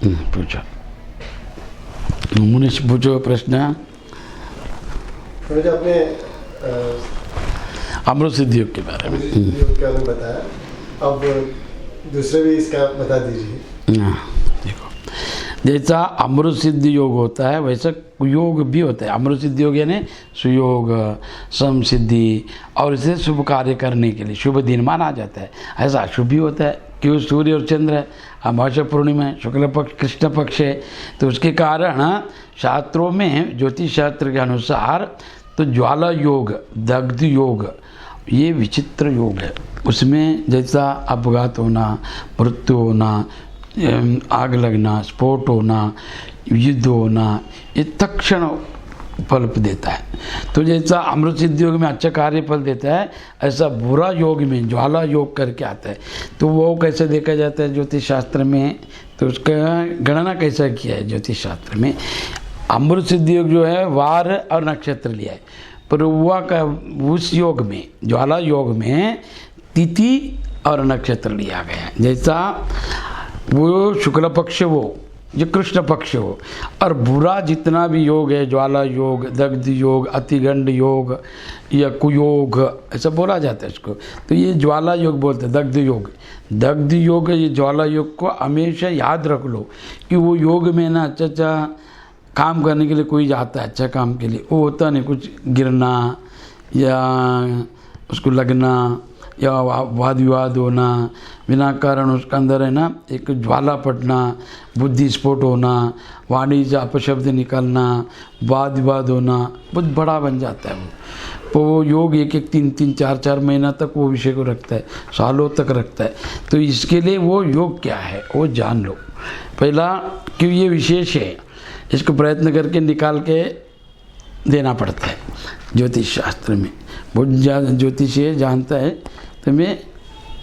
पूछो मुनीश, पूछो प्रश्न। आपने अमृत सिद्धि योग के बारे में बताया, अब दूसरे भी इसका बता दीजिए। हाँ, देखो जैसा अमृत सिद्धि योग होता है वैसा कुयोग भी होता है। अमृत सिद्धि योग यानी सुयोग, सम सिद्धि, और इसे शुभ कार्य करने के लिए शुभ दिन माना जाता है। ऐसा अशुभ भी होता है क्यों, सूर्य और चंद्र है, अमावस्या पूर्णिमा है, शुक्ल पक्ष कृष्ण पक्ष है, तो उसके कारण शास्त्रों में ज्योतिष शास्त्र के अनुसार तो ज्वाला योग, दग्ध योग, ये विचित्र योग है। उसमें जैसा अपघात होना, मृत्यु होना, आग लगना, स्फोट होना, युद्ध होना, ये तत्क्षण फल देता है। तो जैसा अमृत सिद्धि योग में अच्छा कार्य फल देता है, ऐसा बुरा योग में ज्वाला योग करके आता है। तो वो कैसे देखा जाता है ज्योतिष शास्त्र में, तो उसका गणना कैसा किया है ज्योतिष शास्त्र में। अमृत सिद्धि योग जो है वार और नक्षत्र लिया है, पर हुआ का उस योग में, ज्वाला योग में तिथि और नक्षत्र लिया गया। जैसा वो शुक्ल पक्ष हो, जो कृष्ण पक्ष हो, और बुरा जितना भी योग है, ज्वाला योग, दग्ध योग, अतिगंड योग या कुयोग, ऐसा बोला जाता है इसको। तो ये ज्वाला योग बोलते हैं, दग्ध योग। दग्ध योग, ये ज्वाला योग को हमेशा याद रख लो कि वो योग में ना अच्छा काम करने के लिए कोई जाता है, अच्छा काम के लिए, वो होता नहीं, कुछ गिरना या उसको लगना या वाद विवाद होना, बिना कारण उसके अंदर है ना एक ज्वाला पड़ना, बुद्धि स्फोट होना, वाणी से अपशब्द निकलना, वाद विवाद होना, बहुत बड़ा बन जाता है वो। तो वो योग एक एक 3-3, 4-4 महीना तक वो विषय को रखता है, सालों तक रखता है। तो इसके लिए वो योग क्या है वो जान लो पहला, क्यों ये विशेष है, इसको प्रयत्न करके निकाल के देना पड़ता है ज्योतिष शास्त्र में। बहुत ज्योतिषी जानता है, तो मैं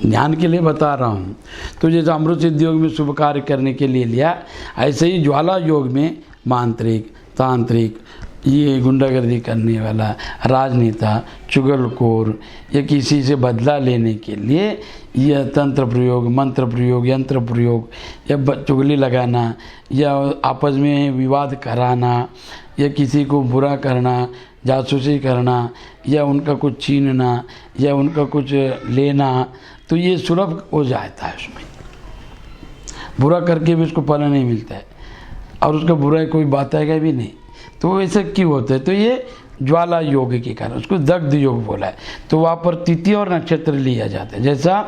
ज्ञान के लिए बता रहा हूँ। तो जैसे अमृत सिद्धि योग में शुभ कार्य करने के लिए लिया, ऐसे ही ज्वाला योग में मांत्रिक, तांत्रिक, ये गुंडागर्दी करने वाला, राजनेता, चुगलखोर या किसी से बदला लेने के लिए यह तंत्र प्रयोग, मंत्र प्रयोग, यंत्र प्रयोग या चुगली लगाना या आपस में विवाद कराना या किसी को बुरा करना, जासूसी करना या उनका कुछ छीनना या उनका कुछ लेना, तो ये सुलभ हो जाता है। उसमें बुरा करके भी उसको फल नहीं मिलता है और उसका बुरा कोई बताएगा भी नहीं। तो ऐसा क्यों होता है, तो ये ज्वाला योग के कारण उसको दग्ध योग बोला है। तो वहाँ पर तिथि और नक्षत्र लिया जाता है। जैसा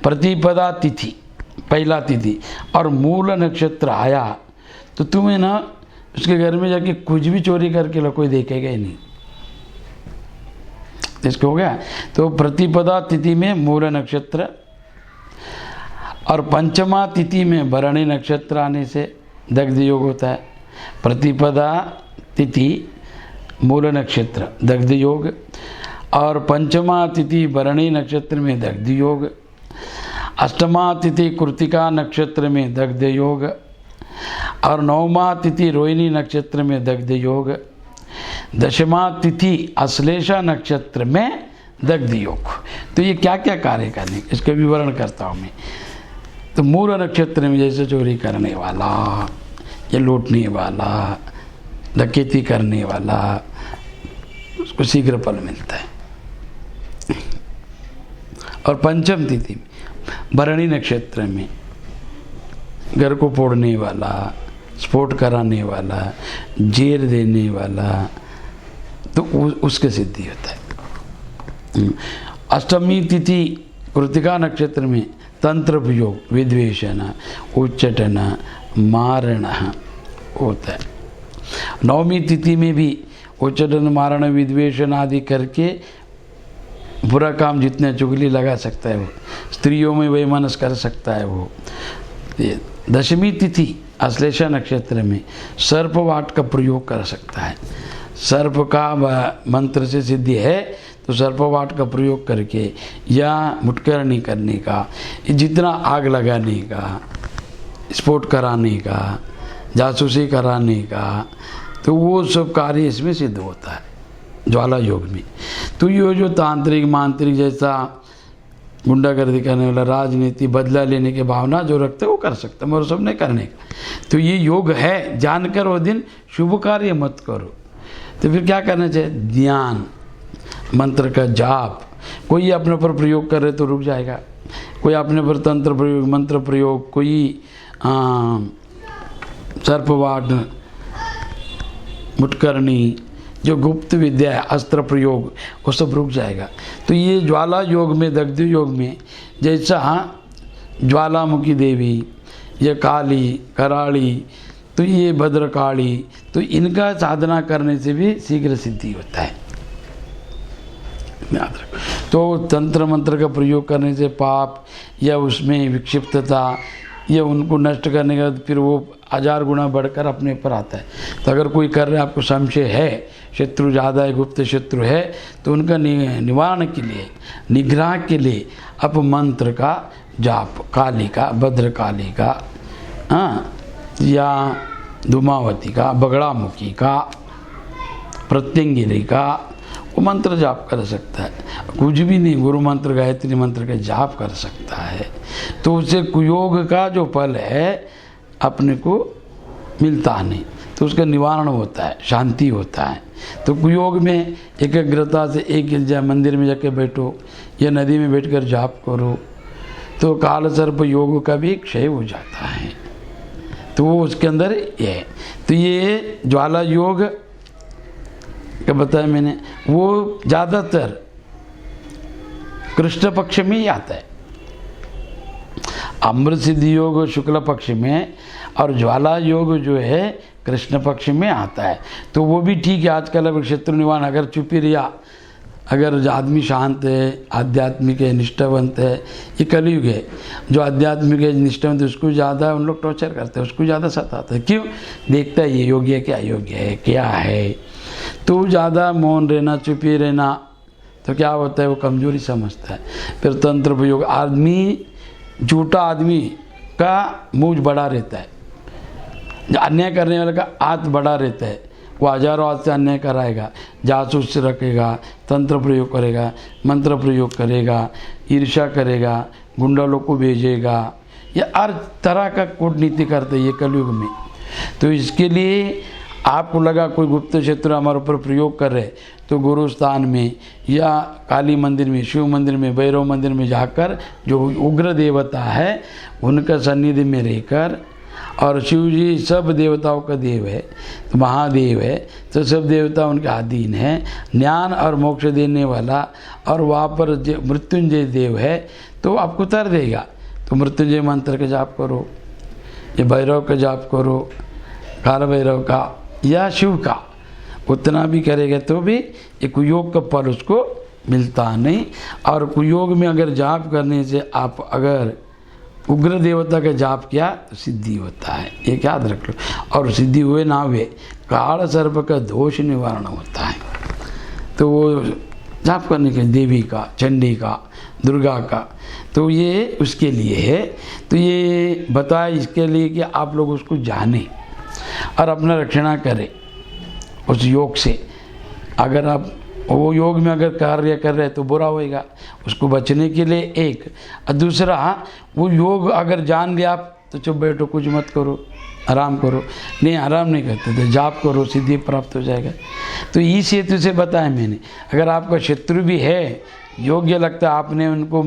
प्रतिपदा तिथि, पहला तिथि और मूल नक्षत्र आया, तो तुम्हें ना उसके घर में जाके कुछ भी चोरी करके लो, कोई देखेगा ही नहीं। इसको हो गया। तो प्रतिपदा तिथि में मूल नक्षत्र और पंचमा तिथि में भरणी नक्षत्र आने से दग्ध योग होता है। प्रतिपदा तिथि मूल नक्षत्र दग्ध योग, और पंचमा तिथि भरणी नक्षत्र में दग्ध योग, अष्टमा तिथि कृतिका नक्षत्र में दग्ध योग, और नवमा तिथि रोहिणी नक्षत्र में दग्ध योग, दशमा तिथि अश्लेषा नक्षत्र में दग्ध योग। तो ये क्या क्या कार्य करने, इसका विवरण करता हूँ मैं। तो मूल नक्षत्र में जैसे चोरी करने वाला या लूटने वाला, डकैती करने वाला, उसको शीघ्र फल मिलता है। और पंचम तिथि भरणी नक्षत्र में घर को फोड़ने वाला, स्फोट कराने वाला, जेर देने वाला, तो उसके सिद्धि होता है। अष्टमी तिथि कृतिका नक्षत्र में तंत्र प्रयोग, विद्वेषण, उच्चटन, मारण होता है। नवमी तिथि में भी उच्चटन, मारण, विद्वेषण आदि करके बुरा काम जितने चुगली लगा सकता है वो, स्त्रियों में वैमनस्य कर सकता है वो। दशमी तिथि अश्लेषा नक्षत्र में सर्पवाट का प्रयोग कर सकता है। सर्प का मंत्र से सिद्धि है, तो सर्पवाट का प्रयोग करके या मुटकरणी करने का, जितना आग लगाने का, स्फोट कराने का, जासूसी कराने का, तो वो सब कार्य इसमें सिद्ध होता है ज्वाला योग में। तो ये जो तांत्रिक मांत्रिक जैसा गुंडागर्दी करने वाला, राजनीति, बदला लेने की भावना जो रखते वो कर सकते, मगर सब नहीं करने का। तो ये योग है, जानकर वो दिन शुभ कार्य मत करो। तो फिर क्या करना चाहिए? ध्यान, मंत्र का जाप। कोई अपने पर प्रयोग करे तो रुक जाएगा, कोई अपने पर तंत्र प्रयोग, मंत्र प्रयोग, कोई सर्पवाट, मुटकरणी, जो गुप्त विद्या है, अस्त्र प्रयोग, वो सब रुक जाएगा। तो ये ज्वाला योग में, दग्ध योग में, जैसा ज्वालामुखी देवी, ये काली, कराली, तो ये भद्रकाली, तो इनका साधना करने से भी शीघ्र सिद्धि होता है, याद रखो। तो तंत्र मंत्र का प्रयोग करने से पाप या उसमें विक्षिप्तता या उनको नष्ट करने का फिर वो 1000 गुना बढ़कर अपने पर आता है। तो अगर कोई कर रहे आपको संशय है, शत्रु ज़्यादा है, गुप्त शत्रु है, तो उनका निवारण के लिए, निग्रह के लिए आप मंत्र का जाप, काली का, भद्रकाली का, या धूमावती का, बगड़ामुखी का, प्रत्यंगिरी का, वो मंत्र जाप कर सकता है। कुछ भी नहीं, गुरु मंत्र, गायत्री मंत्र का जाप कर सकता है। तो उससे कुयोग का जो फल है अपने को मिलता नहीं, तो उसका निवारण होता है, शांति होता है। तो कुयोग में एकाग्रता से एक मंदिर में जाके बैठो या नदी में बैठकर जाप करो, तो काल सर्प योग का भी क्षय हो जाता है। तो वो उसके अंदर ये, तो ये ज्वाला योग क्या बताया मैंने, वो ज़्यादातर कृष्ण पक्ष में ही आता है। अमृत सिद्धि योग शुक्ल पक्ष में और ज्वाला योग जो है कृष्ण पक्ष में आता है। तो वो भी ठीक है। आजकल अब शत्रु निवारण अगर चुप ही रिया, अगर आदमी शांत है, आध्यात्मिक है, निष्ठावंत है, ये कलयुग है। जो आध्यात्मिक है, निष्ठावंत है, उसको ज़्यादा उन लोग टॉर्चर करते हैं, उसको ज़्यादा सताते हैं। क्यों? देखता है ये योग्य है क्या, अयोग्य है क्या है। तो ज़्यादा मौन रहना, चुप ही रहना, तो क्या होता है, वो कमजोरी समझता है। फिर तंत्र प्रयोग, आदमी झूठा आदमी का मुँह बड़ा रहता है, अन्याय करने वाले का हाथ बड़ा रहता है, वो हजारों हाथ से अन्याय कराएगा, जासूस रखेगा, तंत्र प्रयोग करेगा, मंत्र प्रयोग करेगा, ईर्ष्या करेगा, गुंडा लोग को भेजेगा, या हर तरह का कूटनीति करते ये कलयुग में। तो इसके लिए आपको लगा कोई गुप्त शत्रु हमारे ऊपर प्रयोग कर रहे, तो गुरु स्थान में या काली मंदिर में, शिव मंदिर में, भैरव मंदिर में जाकर जो उग्र देवता है उनका सन्निधि में रहकर, और शिव जी सब देवताओं का देव है, तो महादेव है, तो सब देवता उनके अधीन है, ज्ञान और मोक्ष देने वाला, और वहाँ पर मृत्युंजय देव है, तो आपको तर देगा। तो मृत्युंजय मंत्र का जाप करो, ये भैरव का जाप करो, काल भैरव का या शिव का, उतना भी करेगा तो भी ये कुयोग का फल उसको मिलता नहीं। और कुयोग में अगर जाप करने से आप अगर उग्र देवता का जाप किया तो सिद्धि होता है, ये याद रख लो। और सिद्धि हुए ना हुए, काल सर्प का दोष निवारण होता है। तो वो जाप करने के देवी का, चंडी का, दुर्गा का, तो ये उसके लिए है। तो ये बताया इसके लिए कि आप लोग उसको जाने और अपना रक्षणा करें उस योग से। अगर आप वो योग में अगर कार्य कर रहे तो बुरा होएगा, उसको बचने के लिए एक। और दूसरा, वो योग अगर जान लिया आप तो चुप बैठो, कुछ मत करो, आराम करो। नहीं, आराम नहीं करते तो जाप करो, सिद्धि प्राप्त हो जाएगा। तो इस हेतु से बताया मैंने, अगर आपका शत्रु भी है, योग्य लगता है, आपने उनको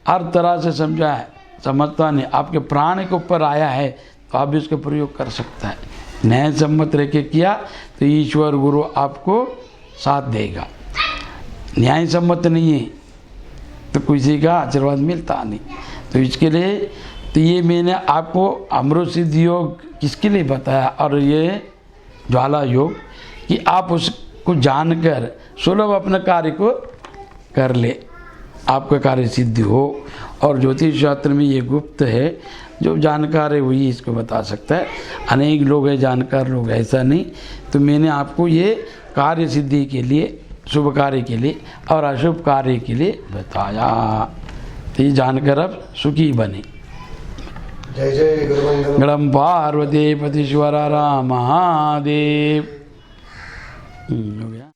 हर तरह से समझा है, समझता नहीं, आपके प्राण के ऊपर आया है, तो आप भी उसका प्रयोग कर सकता है। न्याय सम्मत रह के किया तो ईश्वर गुरु आपको साथ देगा। न्याय सम्मत नहीं है तो किसी का आशीर्वाद मिलता नहीं। तो इसके लिए तो ये मैंने आपको अमृत सिद्धि योग किसके लिए बताया, और ये ज्वाला योग, कि आप उसको जानकर सुलभ अपने कार्य को कर ले, आपका कार्य सिद्धि हो। और ज्योतिष शास्त्र में ये गुप्त है, जो जानकार है वही इसको बता सकता है। अनेक लोग हैं जानकार लोग, ऐसा नहीं। तो मैंने आपको ये कार्य सिद्धि के लिए, शुभ कार्य के लिए और अशुभ कार्य के लिए बताया। तो ये जानकर अब सुखी बने। जय जय गुरुवंदन। गणम पार्वती पतिश्वर राम महादेव। हो गया।